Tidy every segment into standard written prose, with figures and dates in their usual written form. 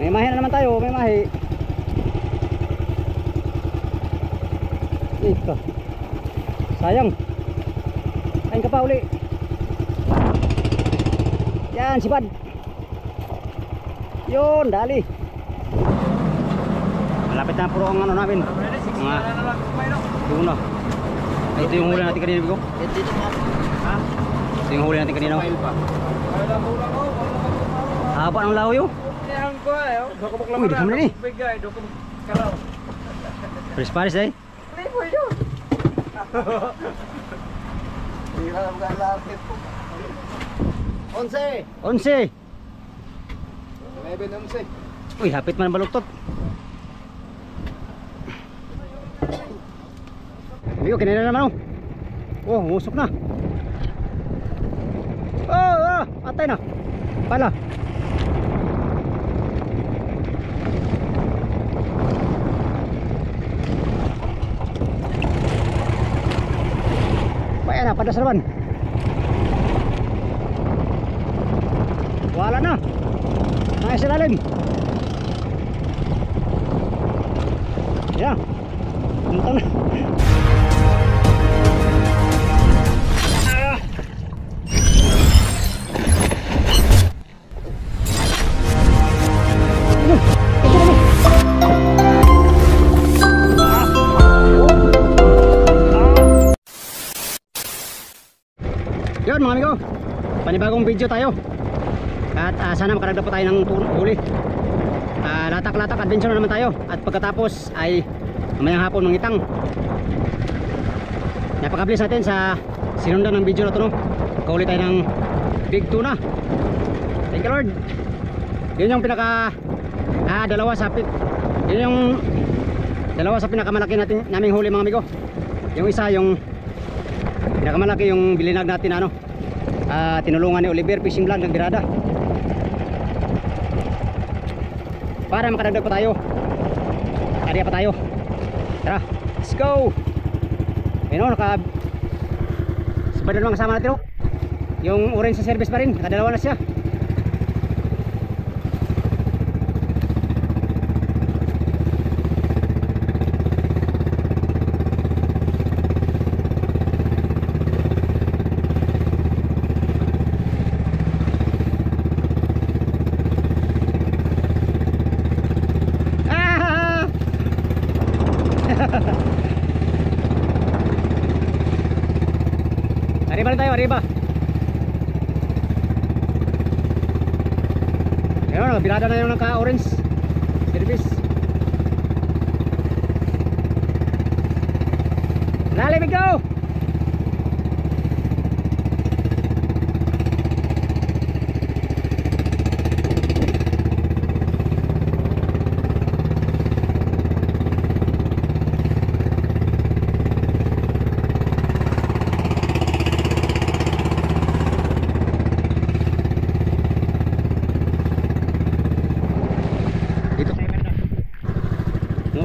May mahi na naman tayo, may mahi. Ika. Sayang. Kain ka pa uli. Yan, sipad. Yun, dali. Malapit na puro ang ano namin. Mga tuna. Ay, ito yung huli natin kanina, Bigo. Ito yung huli natin kanina. Haba ng laho yun. Uy, di kami na ni. Paris-paris eh. Onse. 11. Uy, hapit man ang baluktot. Bigo, kinina naman oh. Oh, musok na. Oh, atay na. Pala. Bayan na, pada serban. Wala na. Nasa ilalim. Ya. Puntang na. Yun mga amigo, panibagong video tayo. At sana makaragdag pa tayo ng huli. Latak-latak adventure na naman tayo. At pagkatapos ay mamayang hapon mangitang. Napakabilis natin sa sinundan ng video na ito, no? Kahuli tayo ng big tuna. Thank you Lord. Yun yung pinaka dalawa sa pinakamalaki naming huli mga amigo. Yung isa yung pinakamalaki yung bilinag natin ano. Tinulungan ni Oliver Fishing Vlog ng Birada. Para makadagdag pa tayo. Kaya pa tayo. Tara, let's go. Ayun, sabay na naman kasama natin oh. Yung orange sa service pa rin, nakadalawa na siya. Arriba na tayo, arriba. Ayun, birada na yung naka-orange service. Let me go.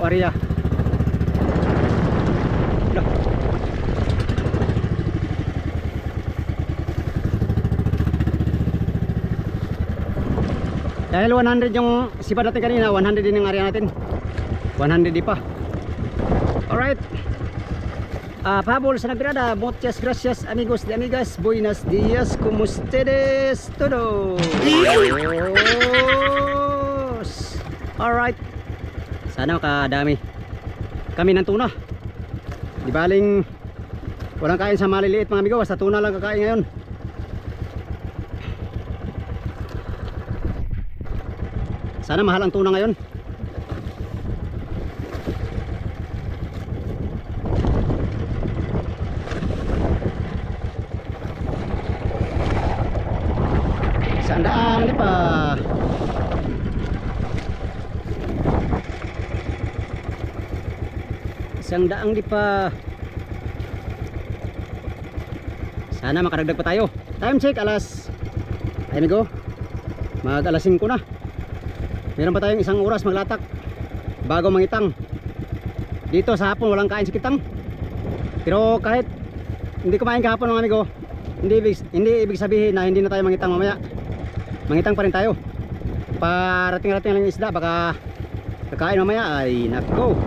Area. Dahil 100 yung sipad natin kanina, 100 din yung area natin. 100 di pa. Alright. Pahabol sa nagbirada. Muchas gracias amigos de amigas. Buenos dias. ¿Cómo ustedes? Todo. Alright. Sana makadami kami ng tuna. Di baling walang kain sa maliliit mga amigo, basta tuna lang kakain ngayon. Sana mahal ang tuna ngayon. Sandaan di pa. Isang daang di pa. Sana makaragdag pa tayo. Time check alas, ay amigo, mag alas 5 na. Meron pa tayong isang oras maglatak bago mangitang. Dito sa hapon walang kain sa kitang. Pero kahit hindi kumain kahapon mga amigo, hindi ibig sabihin na hindi na tayo mangitang mamaya. Mangitang pa rin tayo. parating-rating lang yung isda, baka kakain mamaya ay nako,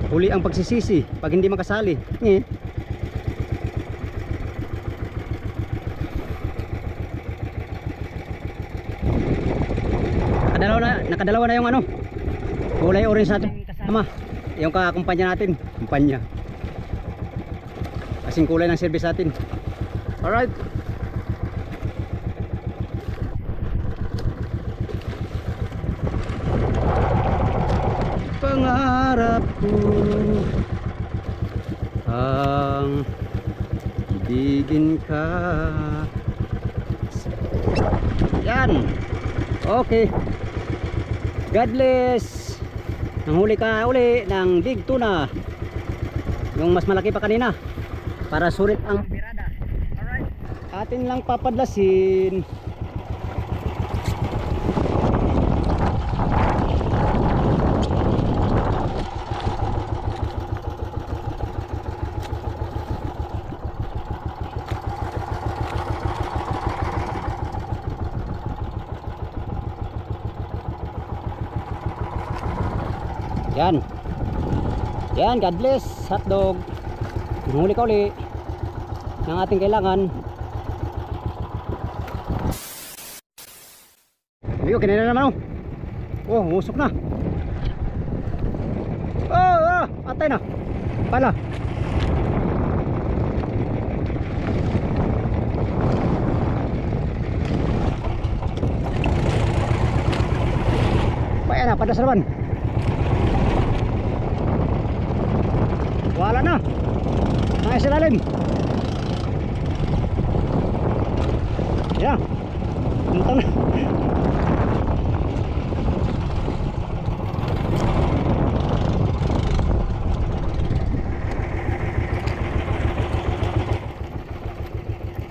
huli ang pagsisisi pag hindi makasali. Nakadalawa na yung ano, kulay orange natin kasama, yung kakumpanya natin, kumpanya kasing kulay ng service natin. Alright, pangarap ko ang ibigin ka. Yan, okay, God bless. Nanghuli ka uli ng big tuna, yung mas malaki pa kanina, para sulit ang birada. Alright, atin lang papadlasin. Yan. Yan, God bless, hotdog. Huli ka uli ng ating kailangan. Amigo, kinaya na naman oh. Oh, musok na. Oh, atay na. Pala. Paya na, padas naman. Wala na. Nangis ilalim. Ya. Entang na.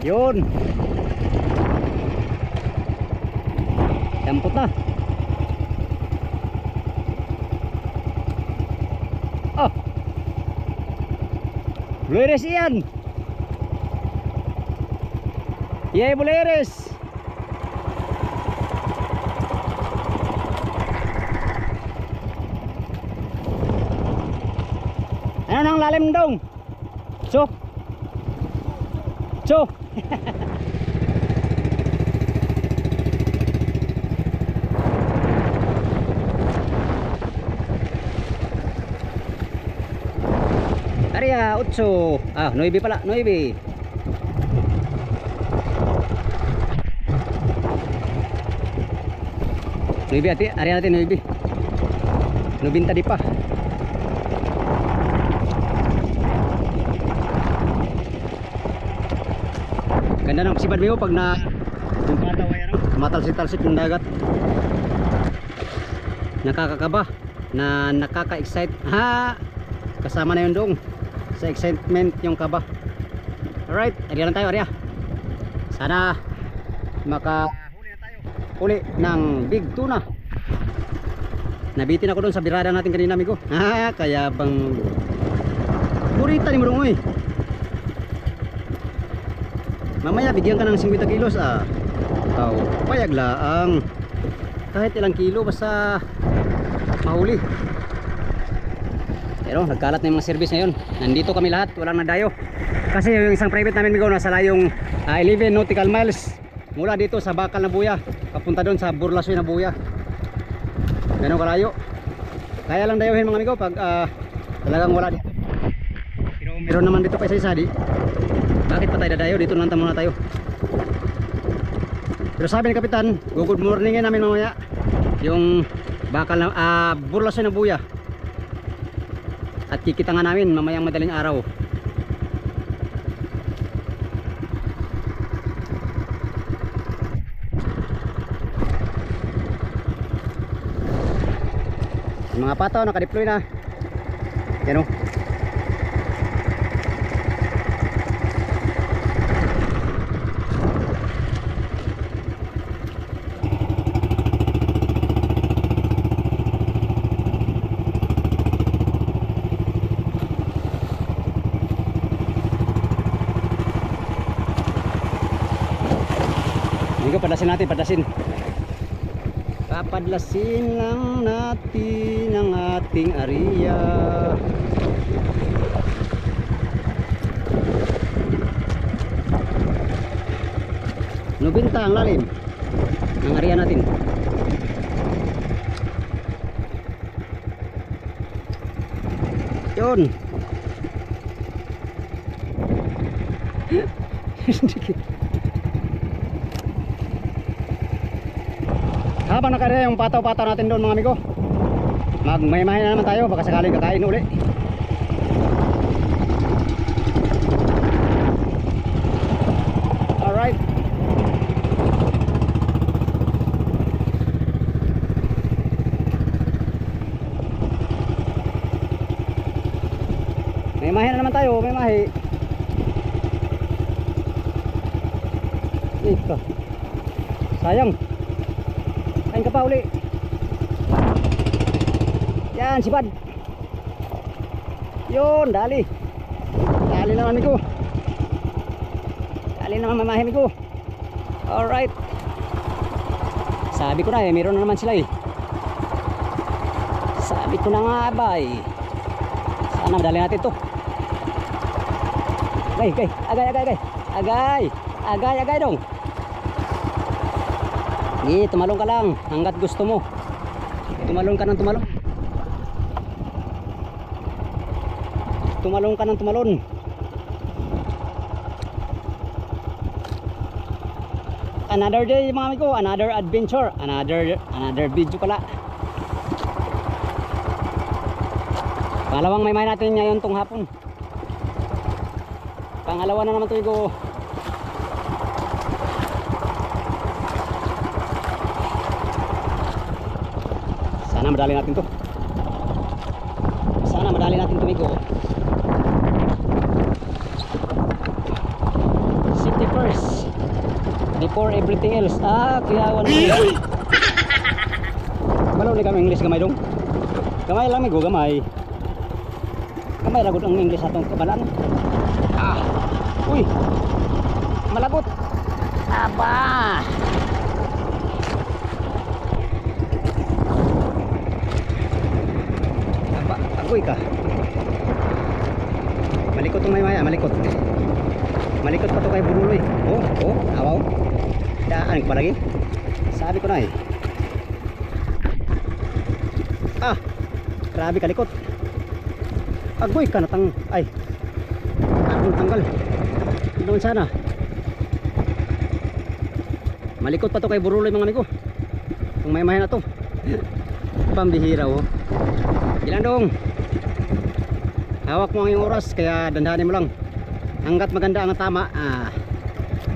Yun. Dampot na. Oh. Buleres yan. Yay, buleres. Ano nang lalim dong? So. Area 8. 9 pala, 9. Ati, area natin 9. 9 tadi pa. Ganda ng sibad mo pag na matalsik-talsik ng dagat. Nakakakaba na nakaka-excite. Kasama na yun dong sa excitement yung kaba. Alright, area lang tayo, area. Sana makahuli na tayo. Huli ng big tuna. Nabitin ako doon sa birada natin kanina, amigo. Kaya bang burita ni mo dong, oy. Mamaya bigyan ka ng 50 kilos payag laang. Kahit ilang kilo basta mahuli. Pero nagkalat na yung mga service ngayon. Nandito kami lahat, walang nadayo. Kasi yung isang private namin, migo, nasa layong 11 nautical miles mula dito sa Bakal na Buya papunta doon sa Burlasoy na Buya. Ganun kalayo. Kaya lang dayuhin mga amigo pag talagang wala dito. Pero meron naman dito pa isa-isa di. Bakit pa tayo dadayo? Dito lang muna tayo. Pero sabi ni Kapitan, good morning namin mamaya yung Bakal na Burlasoy na Buya. At kikita nga namin mamayang madaling araw. Yung mga pataw nakadeploy na. Yan o. Padasin natin, padasin. Papadlasin lang natin ang ating area. Nubinta ang lalim ng area natin. Yun. Habang nakarya yung pataw-pataw natin doon mga amigo, magmaymahin na naman tayo, baka sakaling kakain uli. Alright. Maymahin na naman tayo, maymahi. Ika. Sayang. Kain ka pa uli. Yan, sipad. Yun, dali. Dali naman amigo. Dali naman mamahe amigo. Alright. Sabi ko na meron na naman sila eh. Sabi ko na nga abay. Sana madali natin to. Agay, agay. Agay dong. Tumalong ka lang hanggat gusto mo. Tumalong ka ng tumalong. Tumalong ka ng tumalon. Another day mga amigo, another adventure, another video pala. Pangalawang may natin ngayon tong hapon. Pangalawa na naman to amigo. Sana madali natin to. Sana madali natin to amigo. Safety first before everything else. Kaya wala. Balo ni kami English gamay dong. Gamay lang amigo, gamay. Gamay ragot ang English atong kabalaan. Uy. Malagot. Aba. Agoy ka. Malikot tong maya, malikot. Malikot pa to kay buruloy. Awaw. Daan ko pa lagi. Sabi ko na eh. Grabe kalikot. Agoy ka natang ay. Akong tanggal. Doon sana. Malikot pa to kay buruloy mga amigo. Kung may na to. Pambihira oh. Ilan dong. Hawak mo ang iyong oras, kaya dandanin mo lang. Hanggat maganda ang tama,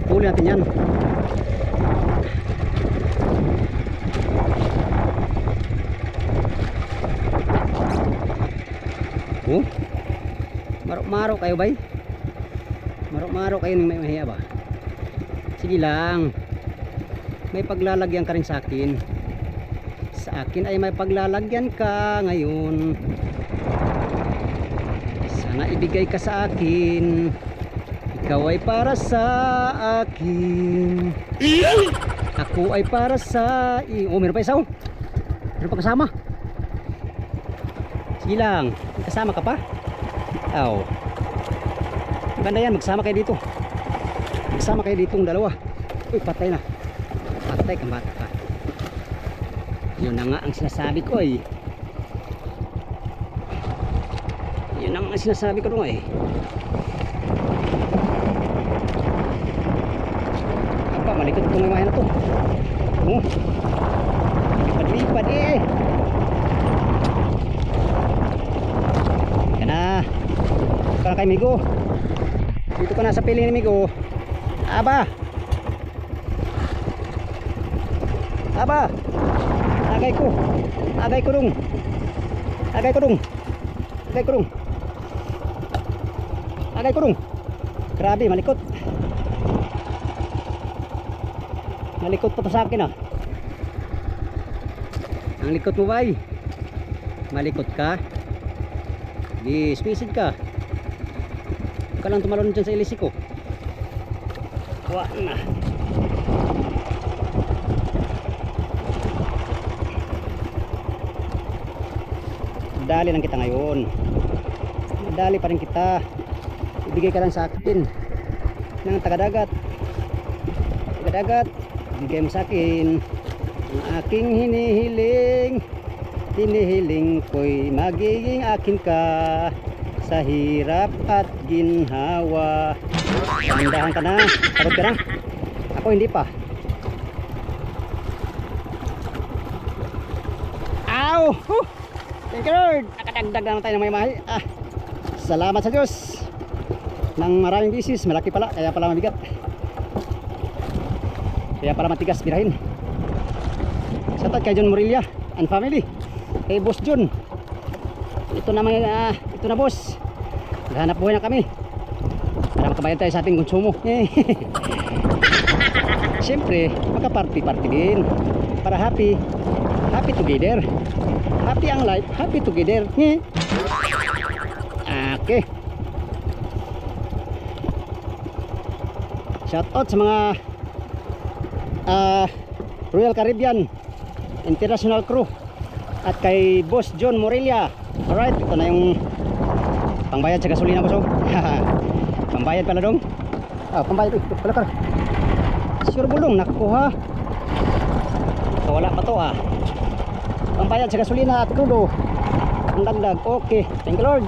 huli natin yan. Maro kayo bay. Maro kayo ng may mahiya ba? Sige lang. May paglalagyan ka rin sa akin. Sa akin ay may paglalagyan ka ngayon. Sana ibigay ka sa akin. Ikaw ay para sa akin. Ako ay para sa meron pa isa oh. Meron pa kasama. Sige lang. Kasama ka pa? Ganda yan, magsama kayo dito. Magsama kayo ditong dalawa. Uy, patay na. Patay kang bata ka. Yun na nga ang sinasabi ko eh. Yun ang sinasabi ko nung eh. Apa, malikot itong imahe na to. Lipad-lipad eh. Yan na. Ito ka na kay Migo. Dito ka na sa piling ni Migo. Aba. Agay ko dong. Agay ko dong. Grabe, malikot. Malikot pa to sa akin ah. Ang likot mo ba ay? Malikot ka? Di, spisid ka. Huwag ka lang tumalon dyan sa ilisi ko. Kuha na. madali lang kita ngayon. Madali pa rin kita. Ibigay ka lang sa akin ng taga-dagat. Taga-dagat, ibigay mo sa akin ang aking hinihiling. Hinihiling ko'y magiging akin ka sa hirap at ginhawa. Tandahan ka na. Pagod ka na? Ako hindi pa. Ow! Thank you Lord! Nakadagdag naman tayo ng may-mahi. Salamat sa Diyos. Nang maraming bisis, malaki pala, kaya pala mabigat. Kaya pala matigas birahin. Shoutout kay John Morilla and family. Kay Boss John. Ito na ito na boss. Naghanap buhay na kami. Para makabayad tayo sa ating konsumo. Siyempre, magka-party din. Para happy together. Happy ang life, happy together. Okay. Shout out sa mga Royal Caribbean International Crew at kay Boss John Morilla. Alright, ito na yung pangbayad sa gasolina boss. Pambayad pala dong. Pambayad pala ka. Sure bulong nakukuha. Wala pa to pambayad sa gasolina at crudo. Ang dagdag. Okay, thank you Lord.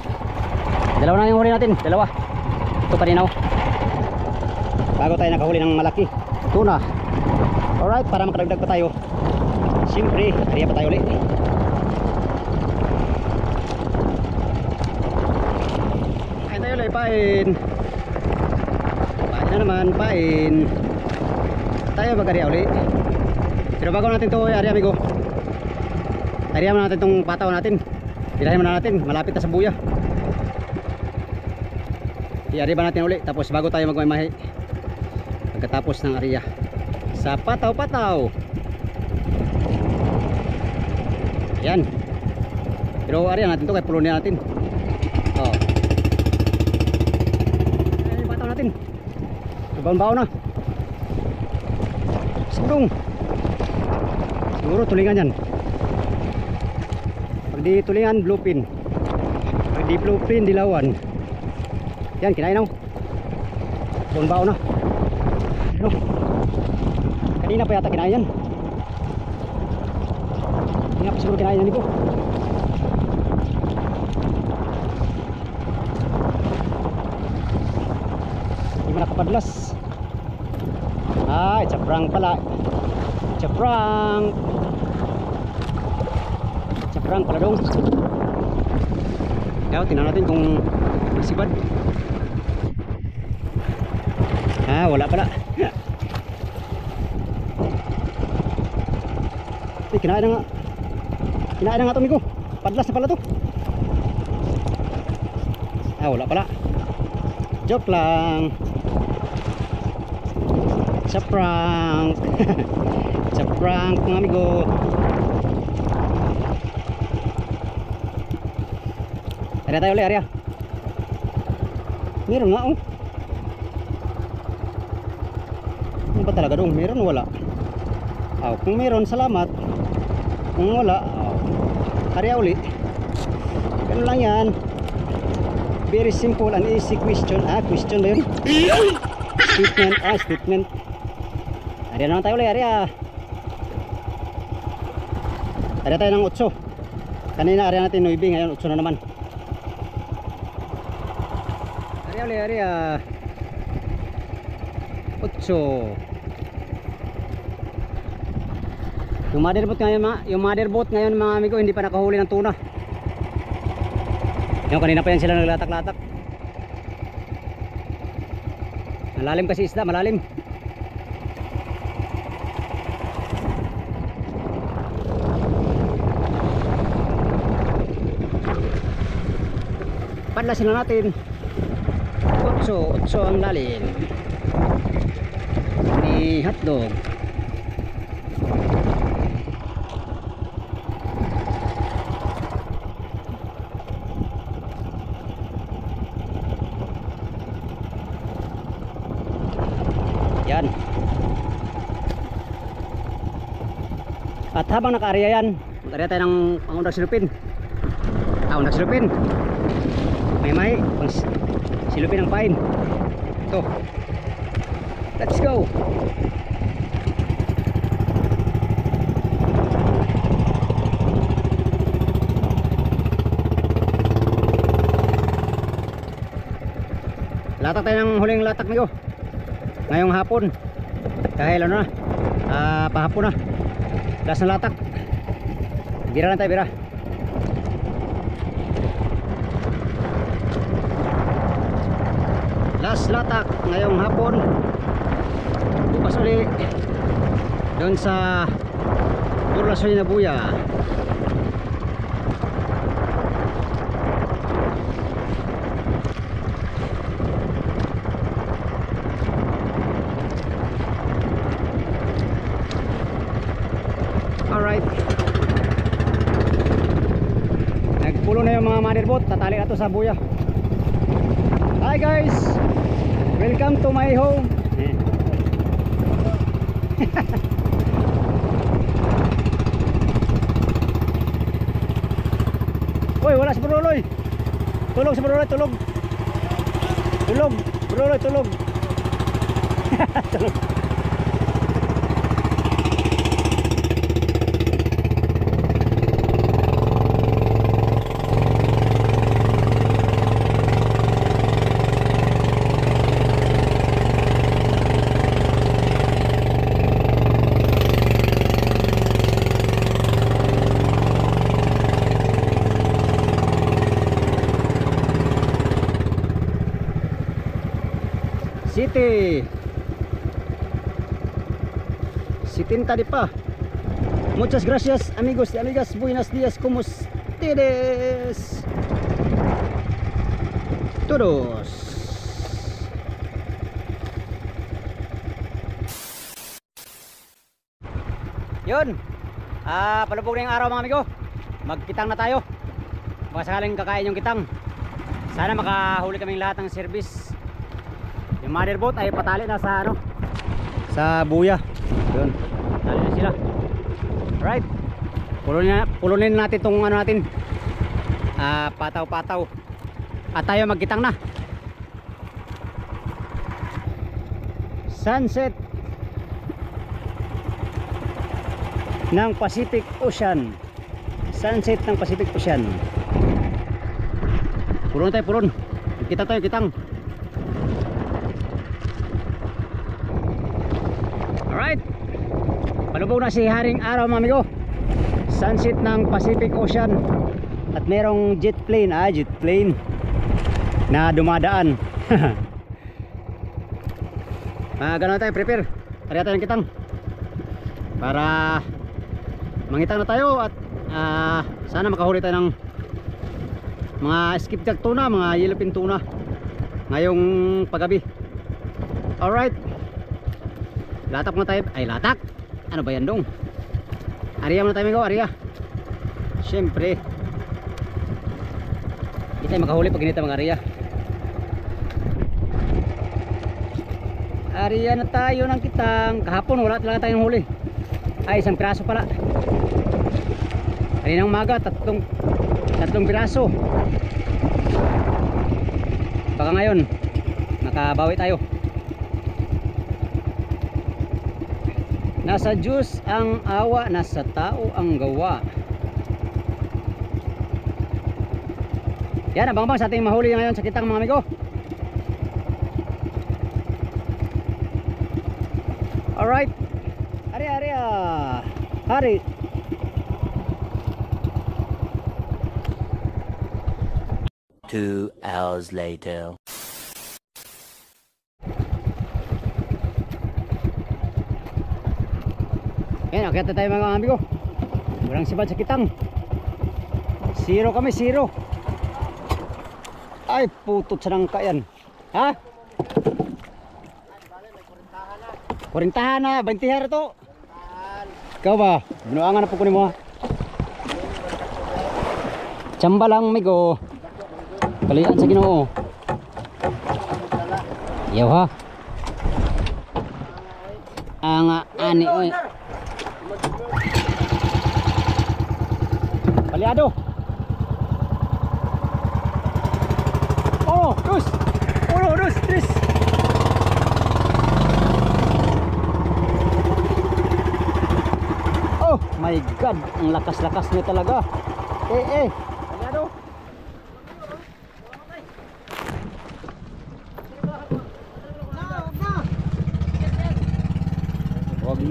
Dalawa na yung huli natin, dalawa. Ito pa rin bago tayo nakahuli ng malaki tuna. Alright, para makadagdag pa tayo. Siyempre, hariya pa tayo ulit. Kain tayo ulit, pain. Pain na naman, pain. Tayo mag-hariya ulit. Pero bago natin ito, hariya amigo, hariya mo natin itong pataw natin. Pilahin mo na natin, malapit na sa buya. I-hariya ba natin ulit, tapos bago tayo magmamahi pagkatapos ng hariya sa pataw-pataw. Yan. Pero hariya natin ito, kaya pulo niya natin. Ayan yung pataw natin. Baon-baon na. Siguro tulingan yan. Pag di tulingan, bluefin. Pag di bluefin, dilawan. Yan, kinain ako. Baon-baon na. Ano? Kanina pa yata kinain yan. Kanina pa siguro kinain yan ito. Hindi mo nakapadlas. It's a prank pala. It's a prank. It's a prank pala dong. Kaya tingnan natin kung masibad. Wala pala. Kinain na nga. Kinain na nga ito amigo. Padlas na pala to. Wala pala. Joke lang. It's a prank. It's a prank mga amigo. Area tayo ulit, area. Meron nga Ano ba talaga dong? Meron wala? Kung meron, salamat. Kung wala, area ulit. Ganun lang yan. Very simple and easy question. Question ba yun? Statement. Statement. Area naman tayo ulit, area. Area tayo ng 8. Kanina area natin 9, ngayon 8 na naman. Area ulit, area 8. Yung motherboat ngayon mga amigo, hindi pa nakahuli ng tuna. Yung kanina pa yan sila naglatak-latak. Malalim kasi isda, malalim. Padlasin na natin. 8 ang lalim. Ni hotdog. Yan. At habang naka-area yan, mag-area tayo ng pangundag silupin. Taon nagsilupin. May pang silupin ng pain. Ito. Let's go. Latak tayo ng huling latak niyo ngayong hapon. Dahil ano na, pahapon na. Last na latak. Bira lang tayo, bira. Last latak ngayong hapon. Bukas uli doon sa Burlasoy na Buya. Alright, nagpulo na yung mga motherboard. Tatali na to sa Buya. Hi guys, welcome to my home. Uy, wala si Bruloy. Tulog si Bruloy, tulog. Tulog, Bruloy, tulog. Tulog. City 70 di pa. Muchas gracias amigos y amigas. Buenos días, ¿cómo ustedes? Todos. Yun, palubog na yung araw mga amigo. Magkitang na tayo. Baka sakaling kakain yung kitang. Sana makahuli kaming lahat ng service. Yung motherboard ay patali na sa ano, sa Buya. Yun, patali na sila. Alright, pulunin natin itong ano natin, pataw-pataw. At tayo magkitang na. Sunset ng Pacific Ocean. Sunset ng Pacific Ocean. Pulon tayo, pulon. Kita tayo, kitang. Alright, palubog na si Haring Araw mga amigo. Sunset ng Pacific Ocean. At merong jet plane, jet plane na dumadaan. Gano'n tayo, prepare. Tariya tayo ng kitang para mangitang na tayo. At sana makahuli tayo ng mga skipjack tuna, mga yellowfin tuna ngayong paggabi. Alright, latak muna tayo. Ay, latak, ano ba yan dong? Ariya muna tayo amigo, ariya. Siyempre hindi tayo makahuli pag hindi tayo mag-ariya. Ariya na tayo ng kitang. Kahapon wala talaga tayong huli. Ay, isang piraso pala. Kaninang umaga tatlong piraso. Baka ngayon makabawi tayo. Nasa Diyos ang awa, nasa tao ang gawa. Yan, abang-abang sa ating mahuli ngayon sa kitang mga amigo. Alright, ari. Hari. Two hours later. Yan, akyat na tayo mga amigo. Walang sibad sa kitang. Zero kami, zero. Ay, putot sa nangka yan. Ha? Kurintahan na, 20 hara to. Ikaw ba? Binuangan na po kunin mo ha. Tsamba lang, amigo. Kalian sa Ginoo. Yaw ha. Ang ani oy. Paliado. Oh, dos. Uno, dos, tres. Oh my God, ang lakas-lakas niya talaga. Aliado.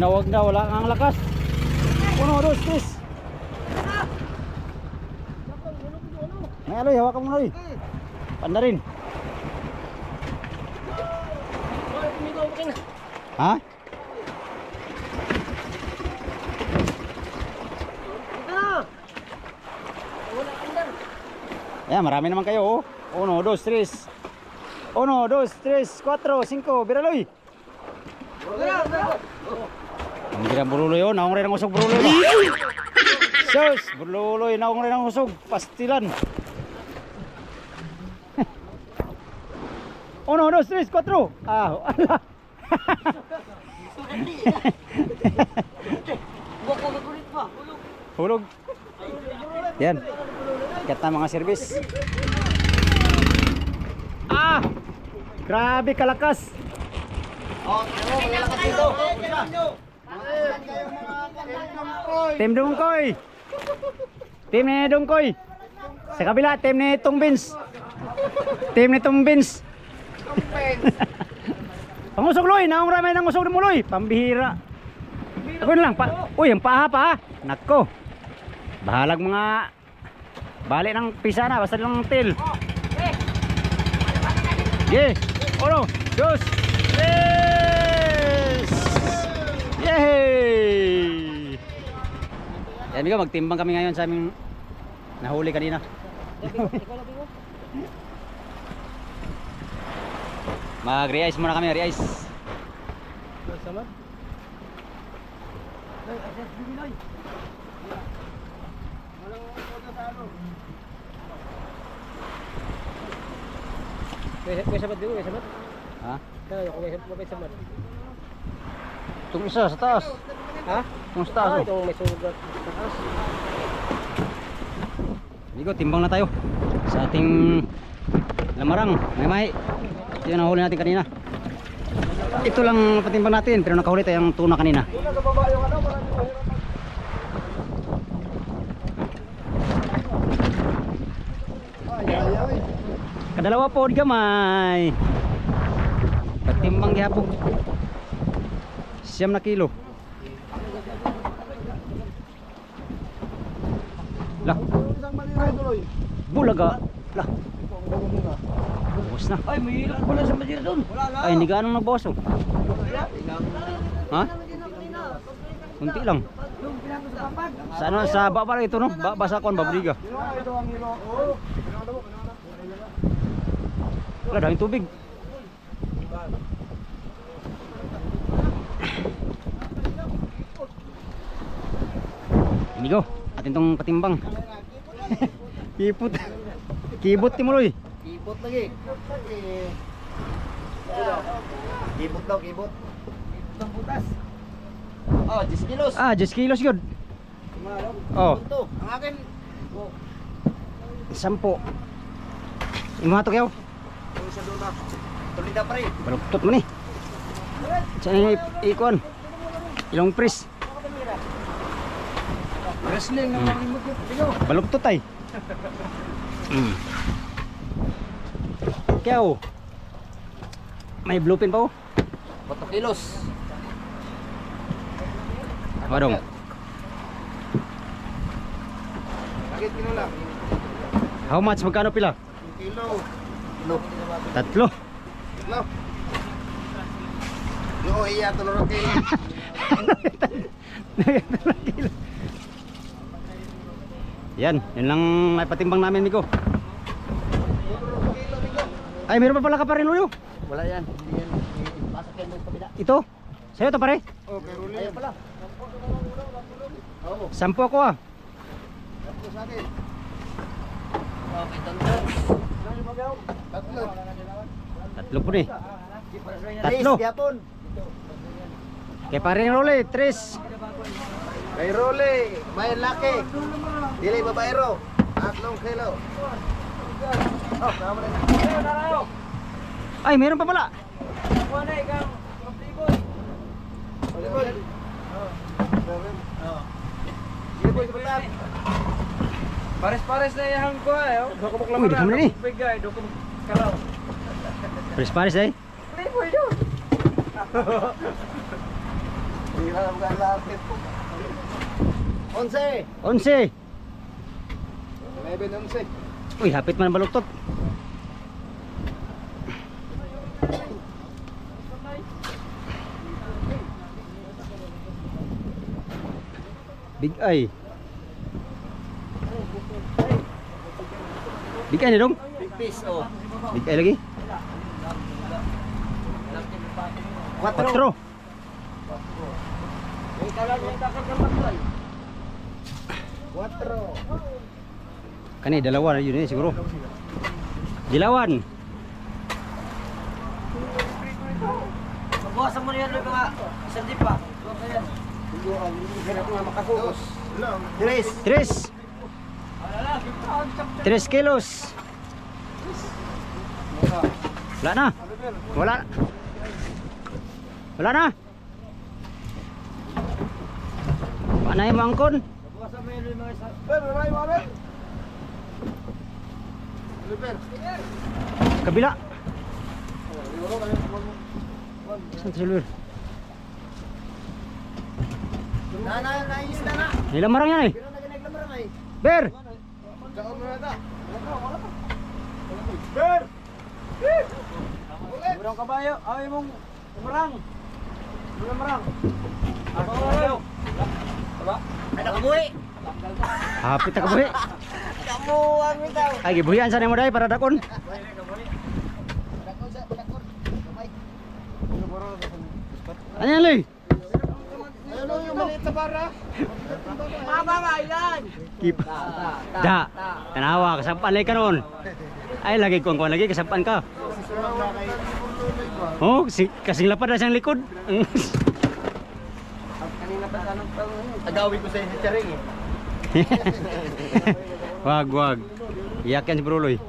Wag na, wala kang lakas. Uno, dos, tres. May aloy, hawakan mo na aloy. Panda rin. Ha? Ayan, marami naman kayo oh. 1, 2, 3. 1, 2, 3, 4, 5. Biraloy. Ang birang buruloy oh. Naong rin ang usog buruloy ba? Sus, buruloy. Naong rin ang usog. Pastilan. 1, 2, 3, 4. Ah, ala. Hulog. Yan. Ikat na mga service. Ah! Grabe kalakas. Team Dungkoy. Team ni Dungkoy. Sa kabila, team ni Tungbins. Team ni Tungbins. Pangusog loy, naong ramay ng usog mo loy. Pambihira. Ako na lang pa. Uy, ang paa. Nako. Bahalag mga balik ng pisa na, basta lang til. Yeah. 1, 2, 3. Yay! Yan bigo, magtimbang kami ngayon sa aming nahuli kanina. Mag-re-ice muna kami, re-ice. Kuya sabat dulu, kuya sabat. Ha? Kaya kuya sabat. Itong isa sa taas. Ha? Itong sa taas. Itong may sugat sa taas. Bigo, timbang na tayo sa ating lamarang. May ito yung nahuli natin kanina. Ito lang patimbang natin, pero nakahuli tayong tuna kanina. Kadalawa po gamay. Patimbang gihapon. 9 na kilo. Lah. Bulaga. Lah. Bos na. Ay, may ilang pala sa Madira doon. Ay, hindi ganong nabawas oh. Ha? Kunti lang. Sa ano, sa baba ito no? Basa kon babriga. Wala daming tubig. Inigo, atin tong patimbang. Kipot. Kibot ti muloy. Kibot lagi. Kibot daw, kibot. Itong butas. Oh, 10 kilos. Ah, 10 kilos yun. Oh, Ito, ang akin. 10. Imatok yaw. Yung isa doon na. Tulida pa rin. Baluktot mo ni. Saan yung ikon? Ilong pris. Wrestling ang malimot yun. Bigo. Baluktot ay. Kaya oh. May bluepin pa oh. 4 kilos. Wadong. Bakit kilo lang? How much? Magkano pila? Kilo. Kilo. 3. Kilo. Yo, iya, tulurong kilo. Yan, yun lang may patimbang namin Miko. Ay, meron pa pala ka pa rin Luyo. Wala yan. Hindi yan. Pasok yan doon kabila. Ito, sa'yo to pare. Oh, pero ayan pala. Oo. 10 ako ah. Tatlo sa akin. Okay, tatlo. Tatlo. 3 po ni. 3. Yapon. Kay pare Rolly, 3. Kay Rolly, may laki. Dili babaero. 3 kilo. Ay, meron pa pala. Pares-pares na yung ko eh. Uy, di kami na ni. Paris eh. Hindi na mga lapit. 11. 11. 11. Uy, hapit man ang baluktot. Big eye. Big eye na dong. Big piece oh. Big eye lagi. 4. 4. May kalan yung kakagambag. 4. Kani dalawa na yun eh siguro. Dilawan. Magbukasan mo niyan mga isang dip pa. Hirap nga makafokus. 3. 3 kilos. Wala na. Wala. Wala na. Paano yung mangkon? Magbukasan mo yan mga isa. Maray, maray. Kabila. Saan silver? Naisda na. Nilamarang yan eh. Pero naglamarang ay. Ber! Saan mo na ta? Ber! Burang kabayo, ay mong marang. Marang. Ako kayo. Aba? Ay nakabuhi. Hapit na kabuhi. Kamuang bitaw. Ay, gibuhian sa mo dahil para dakon. Ano yan, Loy? Ano yung maliit sa bara? Mababa yan. Keep. Da. Tanawa, kasampan lagi ka noon. Ay, lagi ko lagi, kasampan ka. Oh, kasing lapad na siyang likod. Kanina pa tanong pa. Agawin ko sa si Charing eh. Wag. Iyak yan si Bro Loy.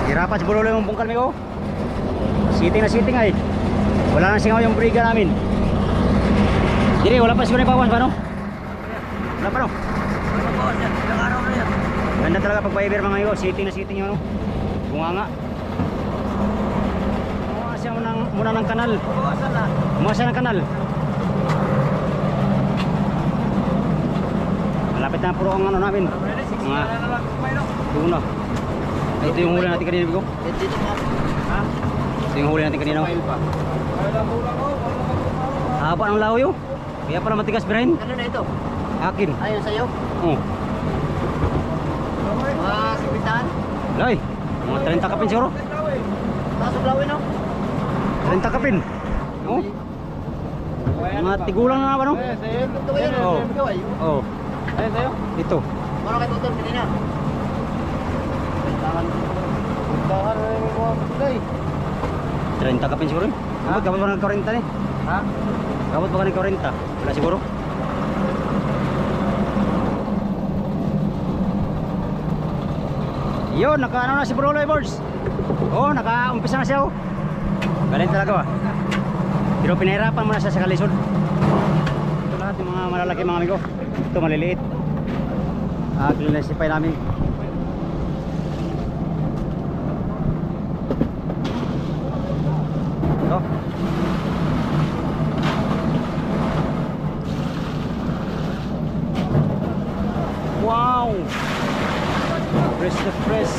Hirapan si Bro Loy yung bungkal mo. Sitting na sitting ay. Wala nang singaw yung briga namin. Dire, wala pa siguro na ipawas pa no? Wala pa no? Ganda talaga pag pa-ever mga iyo. Sitting na sitting yun no? Bunganga. Bumawa siya muna ng kanal. Bumawa siya ng kanal. Malapit na puro ang ano namin. Mga tuna. Ay, ito yung huli natin kanina, Bigo. Dito pa. Ha? Ito yung huli natin kanina. Haba ng laho yun. Kaya pala matigas birahin. Ano na ito? Akin. Ayun sa'yo? Oh. Mga sipitaan? Loy. Mga 30 kapin siguro. Pasok lawin no? 30 kapin. Oh. Mga tigulang na nga ba no? Ito ba yun? Oo. Oh. Ayun sa'yo? Ito. Mano kayo tutol kanina? Tahan na yung mga kulay. 30 kapin siguro. Kapag kapag pa ng 40 ni. Ha? Kapag pa ng 40. Wala siguro. Yun, naka-ano na si Bro Loy boards. Oh, naka-umpisa na siya oh. Galing talaga ah. Pero pinahirapan mo na siya sa kalisod. Ito lahat yung mga malalaki mga amigo. Ito maliliit. Klinesify namin. Ito. Fresh na fresh.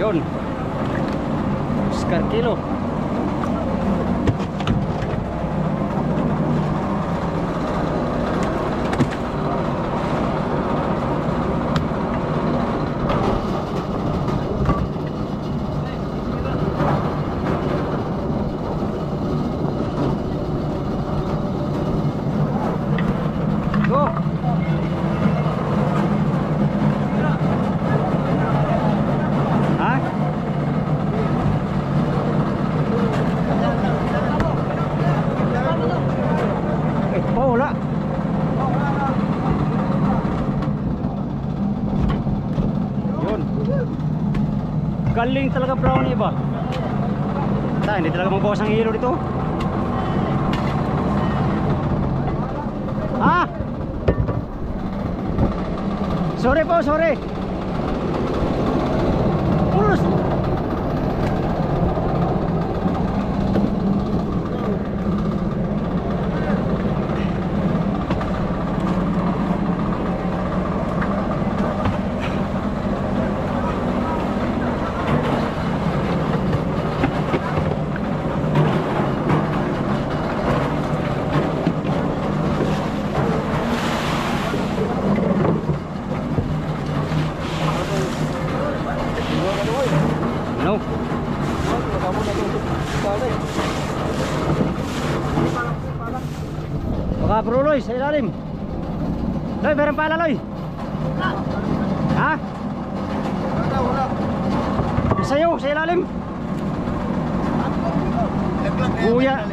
Yun, Oscar kilo. Go. Ha? Oh, wala. Yun. Galing talaga brownie ba? Hindi talaga magbawas ang hilo dito. Ha? Sorry po, sorry. Pulos. No. Baka bro Loy, sa ilalim. Loy, meron pala Loy. Ha? Sa'yo, sa ilalim. Kuya.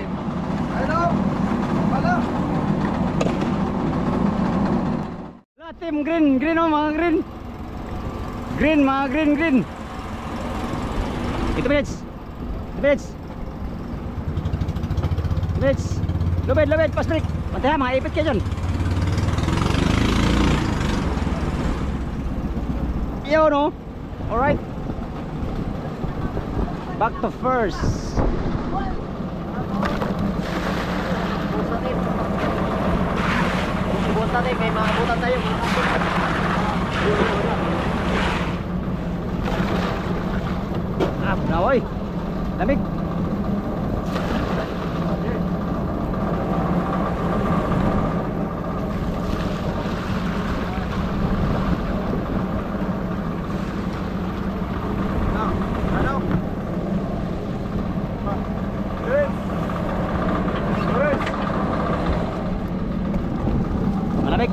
Team green, green oh, mga green. Green, mga green, green. Ito minutes. Minutes. Minutes. Lubid, lubid, pass break. Pantay ha, mga ipit kayo dyan. Yo no. Alright. Back to first. Buta tayo, may mga buta tayo. Na oy. Lamig. Malamig.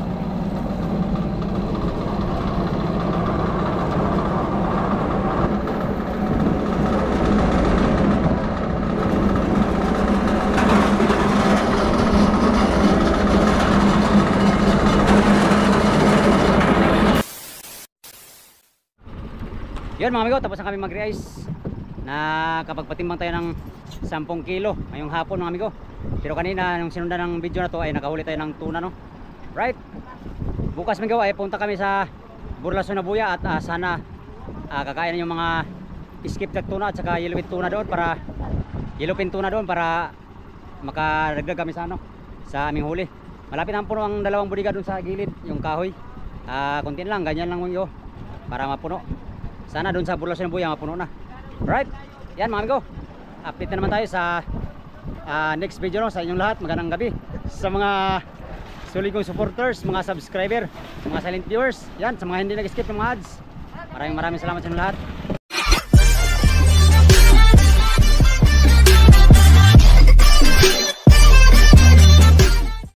Yun mga amigo, tapos na kami mag-re-ice. Nakapagpatimbang tayo ng 10 kilo ngayong hapon mga amigo. Pero kanina nung sinundan ng video na to ay nakahuli tayo ng tuna no. Right? Bukas mga ay punta kami sa Burlason na Buya at sana kakain yung mga skip na tuna at saka yellowfin tuna doon para yellowfin tuna doon para makadagdag kami sa ano sa aming huli. Malapit ang puno ang dalawang budiga doon sa gilid, yung kahoy. Konti lang, ganyan lang yung para mapuno. Sana doon sa Burlason na Buya mapuno na. Right? Yan mga amigo. Update na naman tayo sa next video no, sa inyong lahat. Magandang gabi sa mga sulit kong supporters, mga subscriber, mga silent viewers. Yan, sa mga hindi nag-skip ng mga ads. Maraming salamat sa inyong lahat.